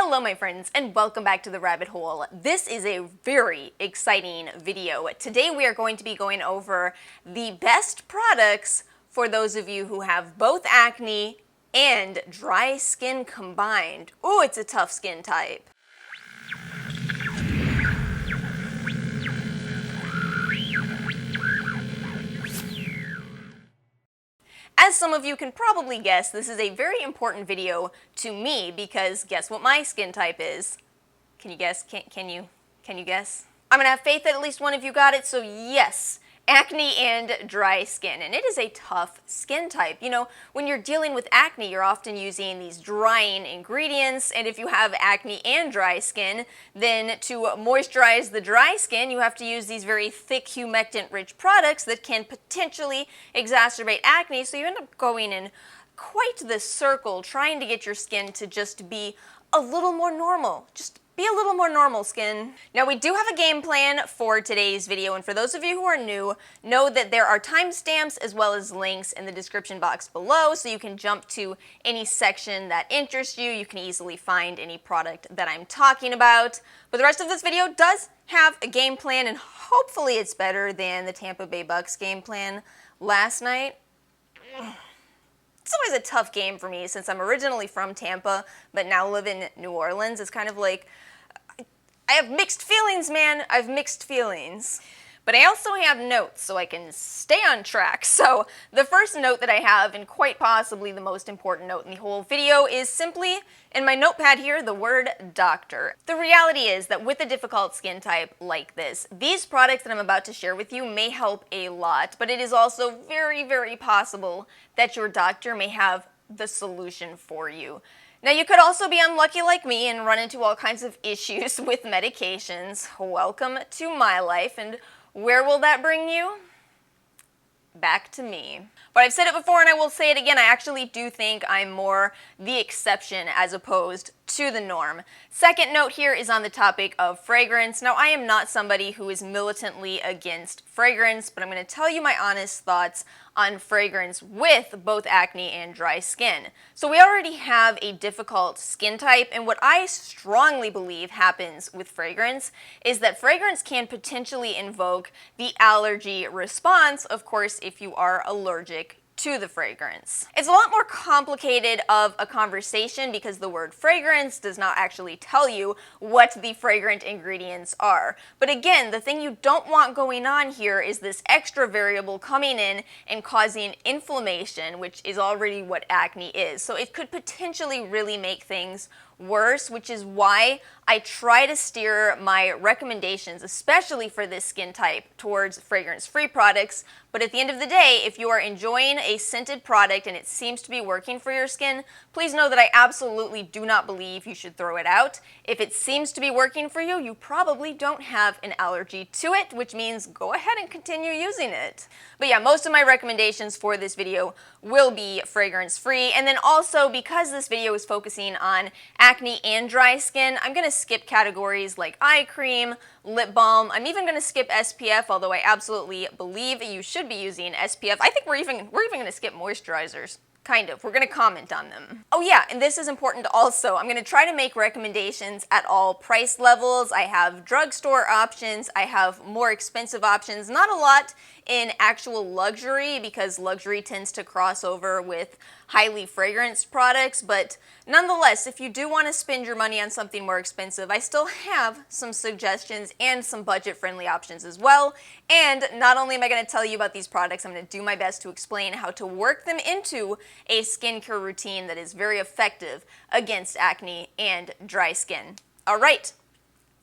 Hello my friends and welcome back to the rabbit hole. This is a very exciting video. Today we are going to be going over the best products for those of you who have both acne and dry skin combined. Ooh, it's a tough skin type. As some of you can probably guess, this is a very important video to me because guess what my skin type is? Can you guess? Can you guess? I'm gonna have faith that at least one of you got it, so yes, acne and dry skin. And it is a tough skin type. You know, when you're dealing with acne, you're often using these drying ingredients, and if you have acne and dry skin, then to moisturize the dry skin, you have to use these very thick humectant-rich products that can potentially exacerbate acne, so you end up going in quite the circle trying to get your skin to just be a little more normal. Just be a little more normal, skin. Now, we do have a game plan for today's video, and for those of you who are new, know that there are timestamps as well as links in the description box below, so you can jump to any section that interests you. You can easily find any product that I'm talking about. But the rest of this video does have a game plan, and hopefully it's better than the Tampa Bay Bucks game plan last night. It's always a tough game for me since I'm originally from Tampa, but now live in New Orleans. It's kind of like, I have mixed feelings, man. I have mixed feelings. But I also have notes so I can stay on track. So the first note that I have, and quite possibly the most important note in the whole video, is simply, in my notepad here, the word doctor. The reality is that with a difficult skin type like this, these products that I'm about to share with you may help a lot, but it is also very, very possible that your doctor may have the solution for you. Now, you could also be unlucky like me and run into all kinds of issues with medications. Welcome to my life, and where will that bring you? Back to me. But I've said it before and I will say it again, I actually do think I'm more the exception as opposed to the norm. Second note here is on the topic of fragrance. Now, I am not somebody who is militantly against fragrance, but I'm going to tell you my honest thoughts on fragrance with both acne and dry skin. So we already have a difficult skin type, and what I strongly believe happens with fragrance is that fragrance can potentially invoke the allergy response, of course, if you are allergic to the fragrance. It's a lot more complicated of a conversation because the word fragrance does not actually tell you what the fragrant ingredients are. But again, the thing you don't want going on here is this extra variable coming in and causing inflammation, which is already what acne is. So it could potentially really make things worse, which is why I try to steer my recommendations, especially for this skin type, towards fragrance-free products. But at the end of the day, if you are enjoying a scented product and it seems to be working for your skin, please know that I absolutely do not believe you should throw it out. If it seems to be working for you, you probably don't have an allergy to it, which means go ahead and continue using it. But yeah, most of my recommendations for this video will be fragrance-free. And then also, because this video is focusing on acne and dry skin, I'm going to skip categories like eye cream, lip balm. I'm even going to skip SPF, although I absolutely believe you should be using SPF. I think we're even going to skip moisturizers. Kind of. We're going to comment on them. Oh yeah, and this is important also. I'm going to try to make recommendations at all price levels. I have drugstore options. I have more expensive options. Not a lot in actual luxury because luxury tends to cross over with highly fragranced products, but nonetheless, if you do want to spend your money on something more expensive, I still have some suggestions and some budget-friendly options as well. And not only am I going to tell you about these products, I'm going to do my best to explain how to work them into a skincare routine that is very effective against acne and dry skin. All right,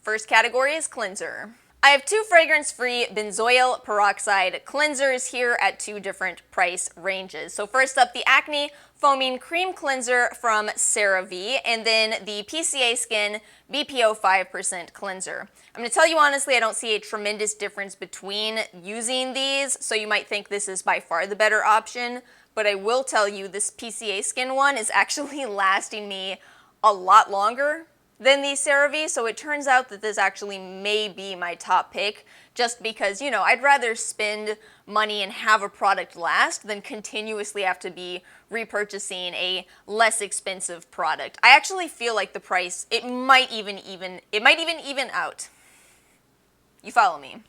first category is cleanser. I have two fragrance-free benzoyl peroxide cleansers here at two different price ranges. So first up, the Acne Foaming Cream Cleanser from CeraVe, and then the PCA Skin BPO 5% Cleanser. I'm going to tell you honestly, I don't see a tremendous difference between using these, so you might think this is by far the better option, but I will tell you this PCA Skin one is actually lasting me a lot longer than the CeraVe, so it turns out that this actually may be my top pick, just because, you know, I'd rather spend money and have a product last than continuously have to be repurchasing a less expensive product. I actually feel like the price, it might even even out. You follow me?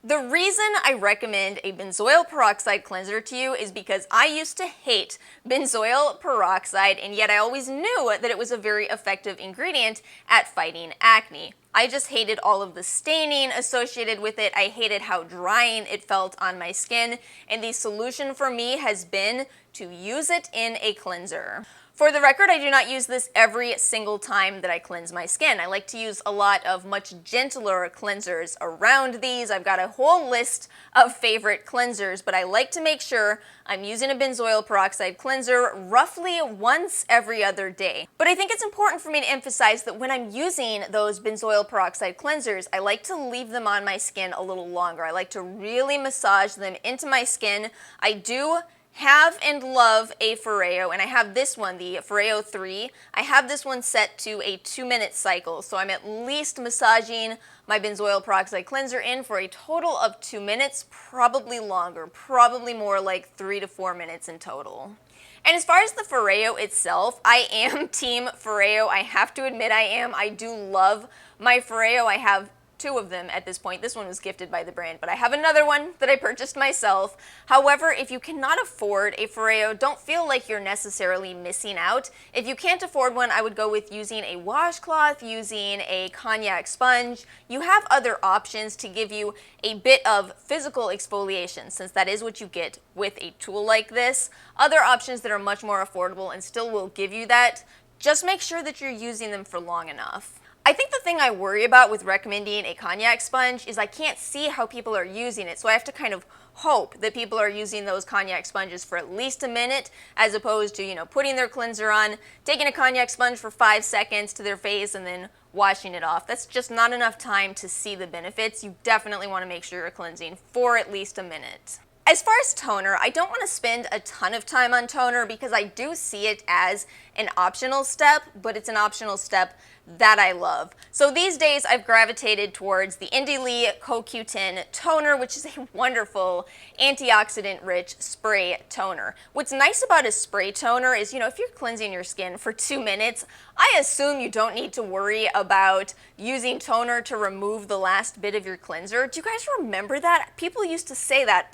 The reason I recommend a benzoyl peroxide cleanser to you is because I used to hate benzoyl peroxide, and yet I always knew that it was a very effective ingredient at fighting acne. I just hated all of the staining associated with it. I hated how drying it felt on my skin, and the solution for me has been to use it in a cleanser. For the record, I do not use this every single time that I cleanse my skin. I like to use a lot of much gentler cleansers around these. I've got a whole list of favorite cleansers, but I like to make sure I'm using a benzoyl peroxide cleanser roughly once every other day. But I think it's important for me to emphasize that when I'm using those benzoyl peroxide cleansers, I like to leave them on my skin a little longer. I like to really massage them into my skin. I do have and love a Foreo, and I have this one, the Foreo 3. I have this one set to a 2-minute cycle, so I'm at least massaging my benzoyl peroxide cleanser in for a total of 2 minutes, probably longer, probably more like 3 to 4 minutes in total. And as far as the Foreo itself, I am team Foreo. I have to admit I am. I do love my Foreo. I have 2 of them at this point. This one was gifted by the brand, but I have another one that I purchased myself. However, if you cannot afford a Foreo, don't feel like you're necessarily missing out. If you can't afford one, I would go with using a washcloth, using a cognac sponge. You have other options to give you a bit of physical exfoliation, since that is what you get with a tool like this. Other options that are much more affordable and still will give you that, just make sure that you're using them for long enough. I think the thing I worry about with recommending a cognac sponge is I can't see how people are using it, so I have to kind of hope that people are using those cognac sponges for at least a minute, as opposed to, you know, putting their cleanser on, taking a cognac sponge for 5 seconds to their face, and then washing it off. That's just not enough time to see the benefits. You definitely want to make sure you're cleansing for at least a minute. As far as toner, I don't want to spend a ton of time on toner because I do see it as an optional step, but it's an optional step that I love. So these days I've gravitated towards the Indie Lee CoQ10 toner, which is a wonderful antioxidant-rich spray toner. What's nice about a spray toner is, you know, if you're cleansing your skin for 2 minutes, I assume you don't need to worry about using toner to remove the last bit of your cleanser. Do you guys remember that? People used to say that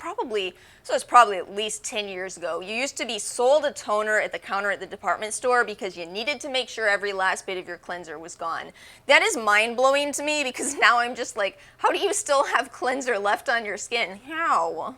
so it's probably at least 10 years ago. You used to be sold a toner at the counter at the department store because you needed to make sure every last bit of your cleanser was gone. That is mind-blowing to me because now I'm just like, how do you still have cleanser left on your skin? How?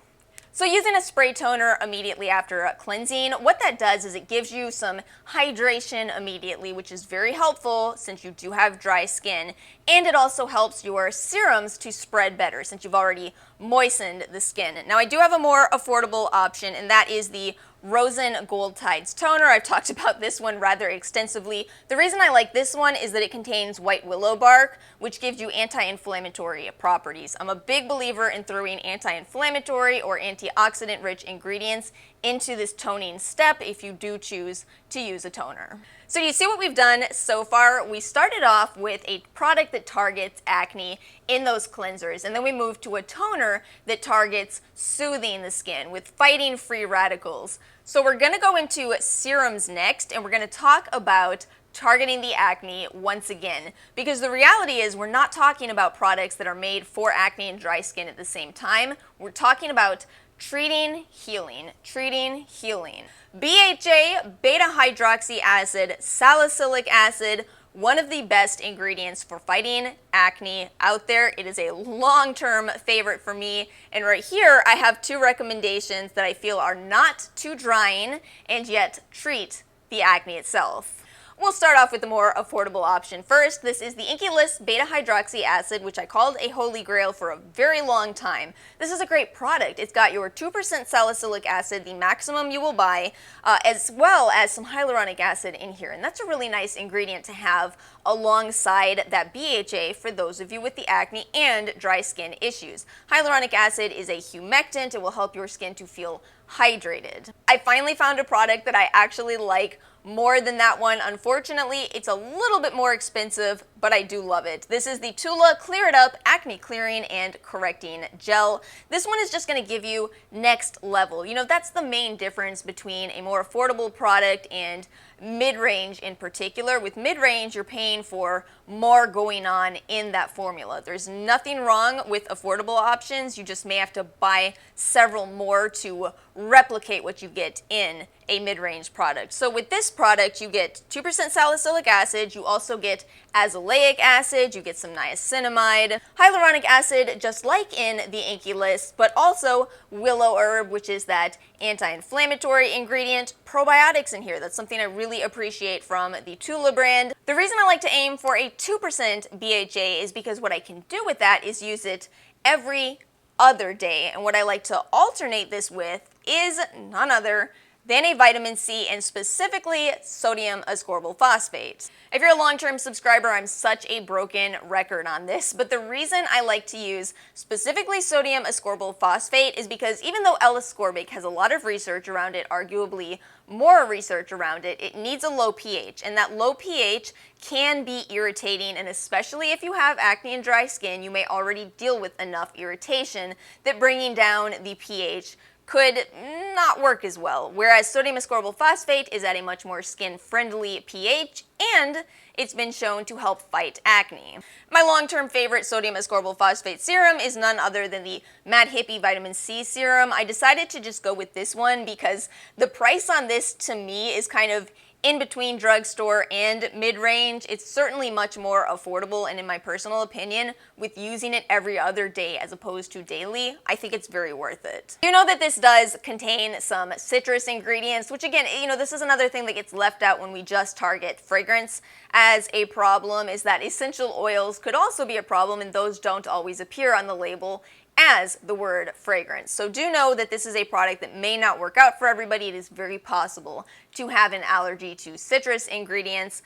So using a spray toner immediately after cleansing, what that does is it gives you some hydration immediately, which is very helpful since you do have dry skin, and it also helps your serums to spread better since you've already moistened the skin. Now I do have a more affordable option, and that is the Rosen Gold Tides Toner. I've talked about this one rather extensively. The reason I like this one is that it contains white willow bark, which gives you anti-inflammatory properties. I'm a big believer in throwing anti-inflammatory or antioxidant-rich ingredients into this toning step if you do choose to use a toner. So you see what we've done so far? We started off with a product that targets acne in those cleansers, and then we moved to a toner that targets soothing the skin with fighting free radicals. So we're going to go into serums next, and we're going to talk about targeting the acne once again, because the reality is we're not talking about products that are made for acne and dry skin at the same time. We're talking about treating, healing, treating, healing. BHA, beta hydroxy acid, salicylic acid, one of the best ingredients for fighting acne out there. It is a long-term favorite for me, and right here I have 2 recommendations that I feel are not too drying and yet treat the acne itself. We'll start off with the more affordable option first. This is the Inkey-less beta hydroxy acid, which I called a holy grail for a very long time. This is a great product. It's got your 2% salicylic acid, the maximum you will buy, as well as some hyaluronic acid in here. And that's a really nice ingredient to have alongside that BHA for those of you with the acne and dry skin issues. Hyaluronic acid is a humectant. It will help your skin to feel hydrated. I finally found a product that I actually like more than that one. Unfortunately, it's a little bit more expensive, but I do love it. This is the Tula Clear It Up Acne Clearing and Correcting Gel. This one is just going to give you next level. You know, that's the main difference between a more affordable product and mid-range in particular. With mid-range, you're paying for more going on in that formula. There's nothing wrong with affordable options. You just may have to buy several more to replicate what you get in a mid-range product. So with this product, you get 2% salicylic acid, you also get azelaic acid, you get some niacinamide, hyaluronic acid, just like in the Inkey list, but also willow herb, which is that anti-inflammatory ingredient, probiotics in here. That's something I really appreciate from the Tula brand. The reason I like to aim for a 2% BHA is because what I can do with that is use it every other day, and what I like to alternate this with is none other than a vitamin C, and specifically sodium ascorbyl phosphate. If you're a long-term subscriber, I'm such a broken record on this, but the reason I like to use specifically sodium ascorbyl phosphate is because even though L-ascorbic has a lot of research around it, arguably more research around it, it needs a low pH, and that low pH can be irritating, and especially if you have acne and dry skin, you may already deal with enough irritation that bringing down the pH could not work as well, whereas sodium ascorbyl phosphate is at a much more skin-friendly pH, and it's been shown to help fight acne. My long-term favorite sodium ascorbyl phosphate serum is none other than the Mad Hippie Vitamin C serum. I decided to just go with this one because the price on this to me is kind of in between drugstore and mid-range. It's certainly much more affordable, and in my personal opinion, with using it every other day as opposed to daily, I think it's very worth it. You know that this does contain some citrus ingredients, which again, you know, this is another thing that gets left out when we just target fragrance as a problem, is that essential oils could also be a problem, and those don't always appear on the label as the word fragrance. So do know that this is a product that may not work out for everybody. It is very possible to have an allergy to citrus ingredients.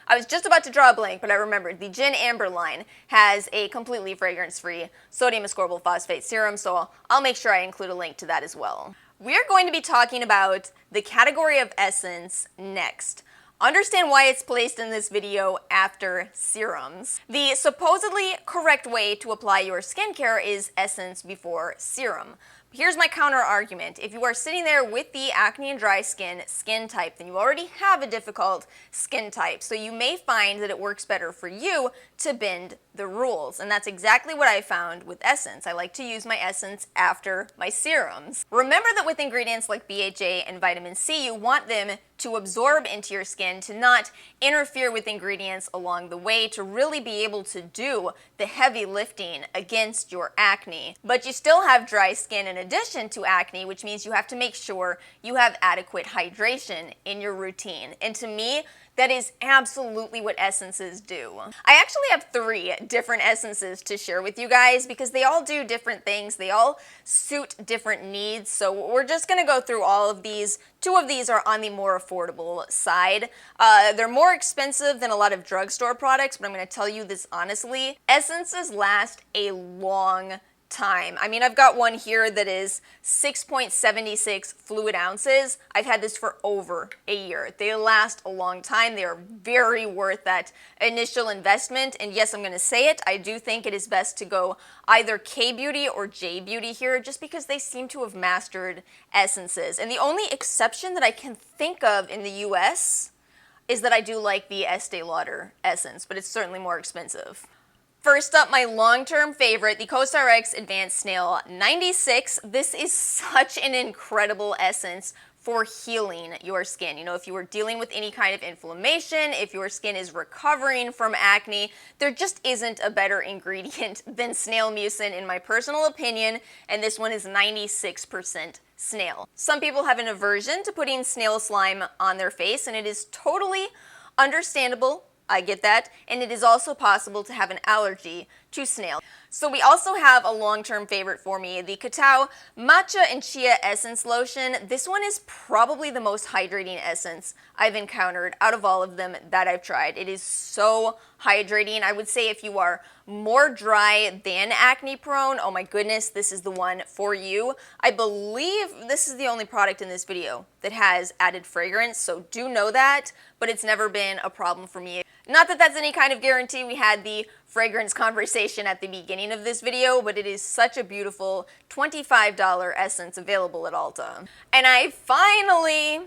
I was just about to draw a blank, but I remembered the Gin Amber line has a completely fragrance-free sodium ascorbyl phosphate serum, so I'll make sure I include a link to that as well. We are going to be talking about the category of essence next. Understand why it's placed in this video after serums. The supposedly correct way to apply your skincare is essence before serum. Here's my counter argument. If you are sitting there with the acne and dry skin type, then you already have a difficult skin type. So you may find that it works better for you to bend the rules. And that's exactly what I found with Essence. I like to use my Essence after my serums. Remember that with ingredients like BHA and vitamin C, you want them to absorb into your skin, to not interfere with ingredients along the way, to really be able to do the heavy lifting against your acne. But you still have dry skin in addition to acne, which means you have to make sure you have adequate hydration in your routine. And to me, that is absolutely what essences do. I actually have 3 different essences to share with you guys because they all do different things. They all suit different needs. So we're just gonna go through all of these. 2 of these are on the more affordable side. They're more expensive than a lot of drugstore products, but I'm gonna tell you this honestly. Essences last a long time. I mean, I've got one here that is 6.76 fluid ounces. I've had this for over a year. They last a long time. They are very worth that initial investment. And yes, I'm going to say it, I do think it is best to go either K-Beauty or J-Beauty here, just because they seem to have mastered essences. And the only exception that I can think of in the US is that I do like the Estee Lauder essence, but it's certainly more expensive. First up, my long-term favorite, the CosRX Advanced Snail 96. This is such an incredible essence for healing your skin. You know, if you are dealing with any kind of inflammation, if your skin is recovering from acne, there just isn't a better ingredient than snail mucin in my personal opinion, and this one is 96% snail. Some people have an aversion to putting snail slime on their face, and it is totally understandable. I get that, and it is also possible to have an allergy to snail. So we also have a long-term favorite for me, the Cacao Matcha and Chia Essence Lotion. This one is probably the most hydrating essence I've encountered out of all of them that I've tried. It is so hydrating. I would say if you are more dry than acne prone, oh my goodness, this is the one for you. I believe this is the only product in this video that has added fragrance, so do know that, but it's never been a problem for me. Not that that's any kind of guarantee. We had the fragrance conversation at the beginning of this video, but it is such a beautiful $25 essence available at Ulta. And I finally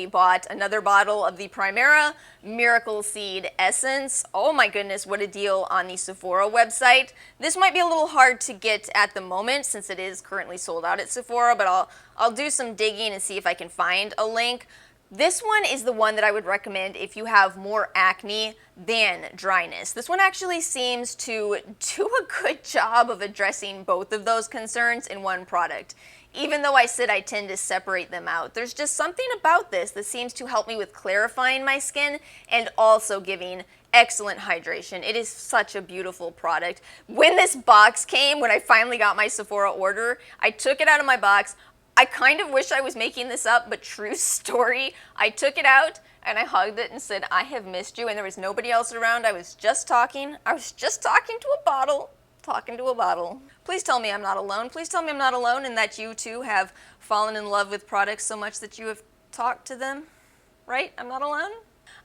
bought another bottle of the Primera Miracle Seed Essence. Oh my goodness, what a deal on the Sephora website. This might be a little hard to get at the moment since it is currently sold out at Sephora, but I'll do some digging and see if I can find a link. This one is the one that I would recommend if you have more acne than dryness. This one actually seems to do a good job of addressing both of those concerns in one product. Even though I said I tend to separate them out, there's just something about this that seems to help me with clarifying my skin and also giving excellent hydration. It is such a beautiful product. When this box came, when I finally got my Sephora order, I took it out of my box. I kind of wish I was making this up, but true story, I took it out and I hugged it and said, I have missed you, and there was nobody else around. I was just talking to a bottle. Please tell me I'm not alone. Please tell me I'm not alone and that you too have fallen in love with products so much that you have talked to them, right? I'm not alone.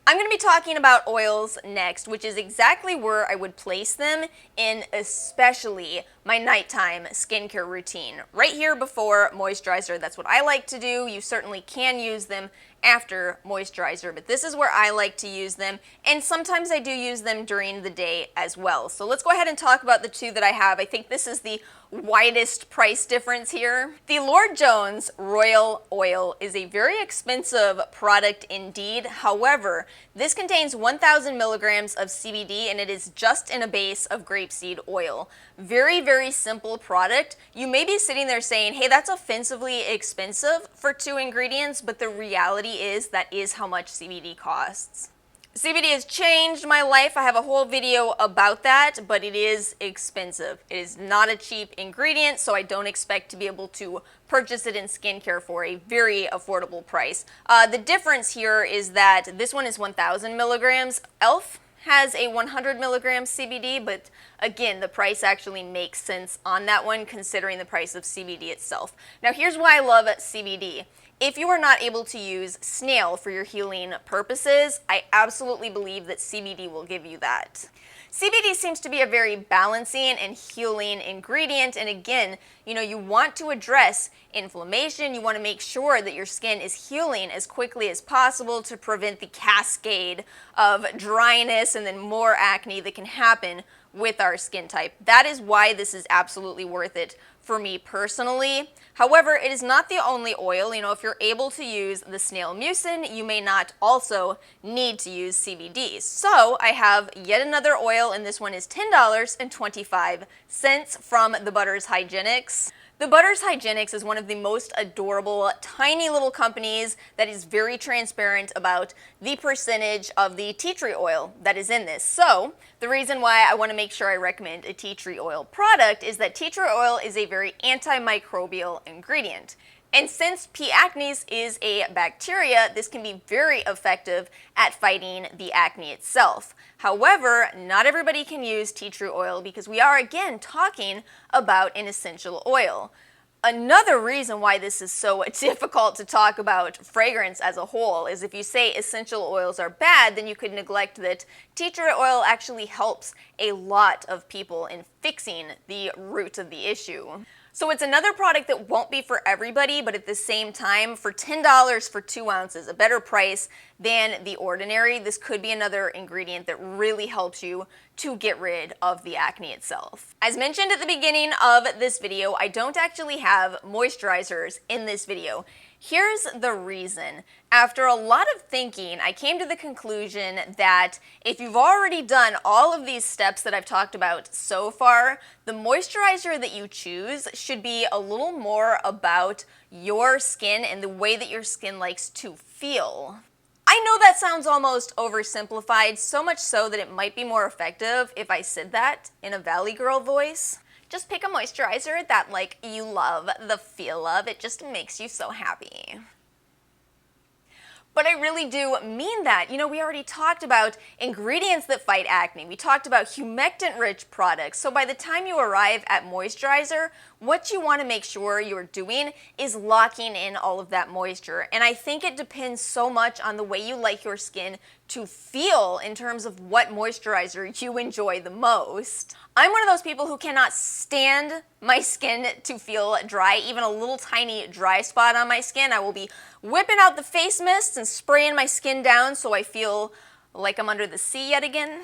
I'm going to be talking about oils next, which is exactly where I would place them in especially my nighttime skincare routine. Right here before moisturizer, that's what I like to do. You certainly can use them after moisturizer, but this is where I like to use them, and sometimes I do use them during the day as well. So let's go ahead and talk about the two that I have. I think this is the widest price difference here. The Lord Jones Royal Oil is a very expensive product indeed. However, this contains 1,000 milligrams of CBD and it is just in a base of grapeseed oil. Very, very simple product. You may be sitting there saying, hey, that's offensively expensive for 2 ingredients, but the reality is that is how much CBD costs. CBD has changed my life. I have a whole video about that, but it is expensive. It is not a cheap ingredient, so I don't expect to be able to purchase it in skincare for a very affordable price. The difference here is that this one is 1,000 milligrams. e.l.f. has a 100 milligram CBD, but again, the price actually makes sense on that one considering the price of CBD itself. Now, here's why I love CBD. If you are not able to use snail for your healing purposes, I absolutely believe that CBD will give you that. CBD seems to be a very balancing and healing ingredient, and again, you want to address inflammation. You want to make sure that your skin is healing as quickly as possible to prevent the cascade of dryness and then more acne that can happen with our skin type. That is why this is absolutely worth it for me personally. However, it is not the only oil. If you're able to use the snail mucin, you may not also need to use CBD. So I have yet another oil, and this one is $10.25 from the Butters Hygienics. The Butters Hygienics is one of the most adorable, tiny little companies that is very transparent about the percentage of the tea tree oil that is in this. So the reason why I want to make sure I recommend a tea tree oil product is that tea tree oil is a very antimicrobial ingredient. And since P. acnes is a bacteria, this can be very effective at fighting the acne itself. However, not everybody can use tea tree oil because we are again talking about an essential oil. Another reason why this is so difficult to talk about fragrance as a whole is if you say essential oils are bad, then you could neglect that tea tree oil actually helps a lot of people in fixing the root of the issue. So it's another product that won't be for everybody, but at the same time, for $10 for 2 ounces, a better price than the ordinary, this could be another ingredient that really helps you to get rid of the acne itself. As mentioned at the beginning of this video, I don't actually have moisturizers in this video. Here's the reason. After a lot of thinking, I came to the conclusion that if you've already done all of these steps that I've talked about so far, the moisturizer that you choose should be a little more about your skin and the way that your skin likes to feel. I know that sounds almost oversimplified, so much so that it might be more effective if I said that in a Valley Girl voice. Just pick a moisturizer that you love the feel of. It just makes you so happy. But I really do mean that. You know, we already talked about ingredients that fight acne. We talked about humectant-rich products. So by the time you arrive at moisturizer, what you want to make sure you're doing is locking in all of that moisture. And I think it depends so much on the way you like your skin to feel in terms of what moisturizer you enjoy the most. I'm one of those people who cannot stand my skin to feel dry. Even a little tiny dry spot on my skin, I will be whipping out the face mists and spraying my skin down so I feel like I'm under the sea yet again.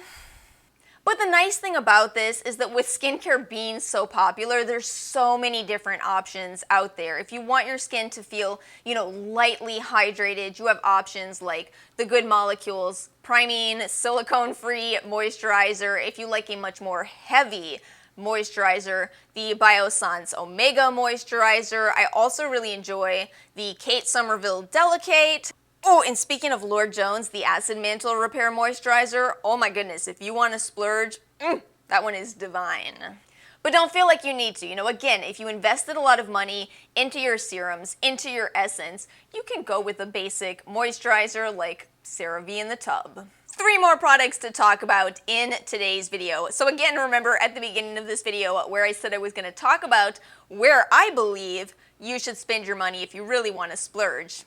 But the nice thing about this is that with skincare being so popular, there's so many different options out there. If you want your skin to feel, lightly hydrated, you have options like the Good Molecules Priming Silicone-Free Moisturizer. If you like a much more heavy moisturizer, the Biossance Omega Moisturizer. I also really enjoy the Kate Somerville Delicate. Oh, and speaking of Lord Jones, the Acid Mantle Repair Moisturizer, oh my goodness, if you want to splurge, that one is divine. But don't feel like you need to. Again, if you invested a lot of money into your serums, into your essence, you can go with a basic moisturizer like CeraVe in the tub. 3 more products to talk about in today's video. So again, remember at the beginning of this video where I said I was going to talk about where I believe you should spend your money if you really want to splurge.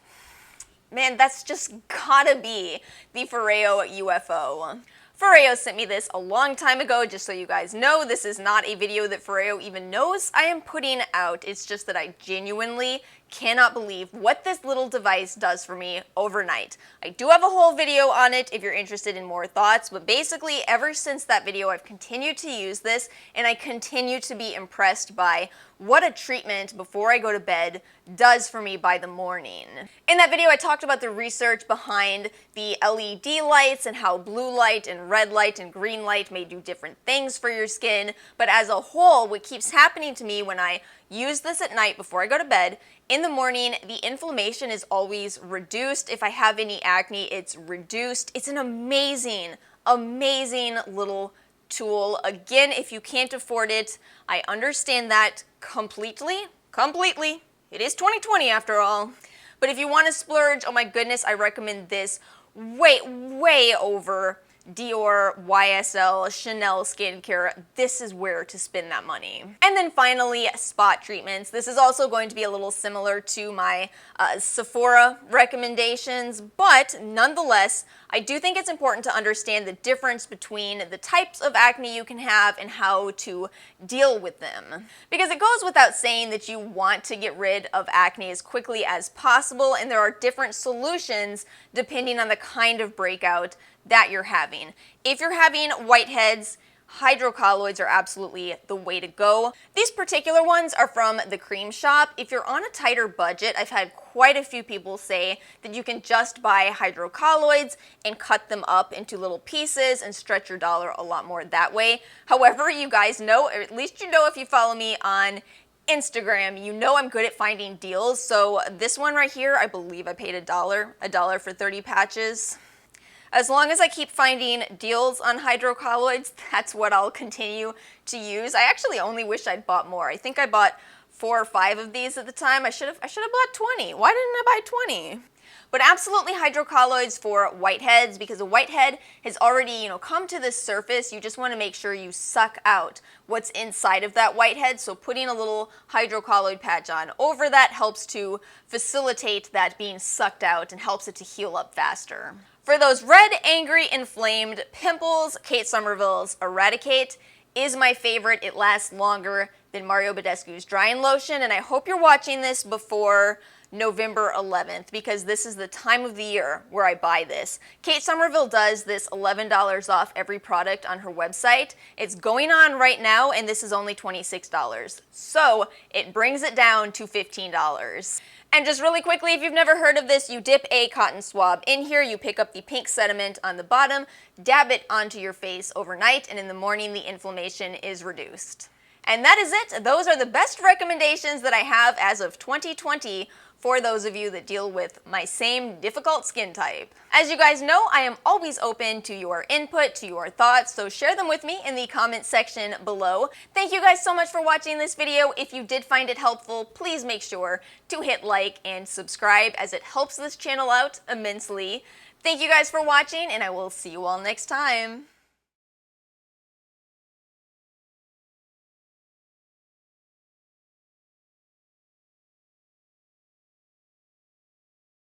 Man, that's just gotta be the Foreo UFO. Foreo sent me this a long time ago, just so you guys know. This is not a video that Foreo even knows I am putting out. It's just that I genuinely cannot believe what this little device does for me overnight. I do have a whole video on it if you're interested in more thoughts, but basically ever since that video I've continued to use this and I continue to be impressed by what a treatment before I go to bed does for me by the morning. In that video I talked about the research behind the LED lights and how blue light and red light and green light may do different things for your skin, but as a whole what keeps happening to me when I use this at night before I go to bed, in the morning, the inflammation is always reduced. If I have any acne, it's reduced. It's an amazing, amazing little tool. Again, if you can't afford it, I understand that completely. It is 2020 after all. But if you want to splurge, oh my goodness, I recommend this way over Dior, YSL, Chanel skincare. This is where to spend that money. And then finally, spot treatments. This is also going to be a little similar to my Sephora recommendations, but nonetheless, I do think it's important to understand the difference between the types of acne you can have and how to deal with them. Because it goes without saying that you want to get rid of acne as quickly as possible, and there are different solutions depending on the kind of breakout that you're having. If you're having whiteheads, hydrocolloids are absolutely the way to go. These particular ones are from the Cream Shop. If you're on a tighter budget, I've had quite a few people say that you can just buy hydrocolloids and cut them up into little pieces and stretch your dollar a lot more that way. However, you guys know, or at least you know if you follow me on Instagram, you know I'm good at finding deals. So this one right here, I believe I paid $1 for 30 patches. As long as I keep finding deals on hydrocolloids, that's what I'll continue to use. I actually only wish I'd bought more. I think I bought 4 or 5 of these at the time. I should have bought 20. Why didn't I buy 20? But absolutely hydrocolloids for whiteheads, because a whitehead has already, come to the surface. You just want to make sure you suck out what's inside of that whitehead. So putting a little hydrocolloid patch on over that helps to facilitate that being sucked out and helps it to heal up faster. For those red, angry, inflamed pimples, Kate Somerville's Eradicate is my favorite. It lasts longer than Mario Badescu's drying lotion, and I hope you're watching this before November 11th, because this is the time of the year where I buy this. Kate Somerville does this $11 off every product on her website. It's going on right now, and this is only $26. So it brings it down to $15. And just really quickly, if you've never heard of this, you dip a cotton swab in here, you pick up the pink sediment on the bottom, dab it onto your face overnight, and in the morning the inflammation is reduced. And that is it. Those are the best recommendations that I have as of 2020 for those of you that deal with my same difficult skin type. As you guys know, I am always open to your input, to your thoughts, so share them with me in the comment section below. Thank you guys so much for watching this video. If you did find it helpful, please make sure to hit like and subscribe as it helps this channel out immensely. Thank you guys for watching, and I will see you all next time.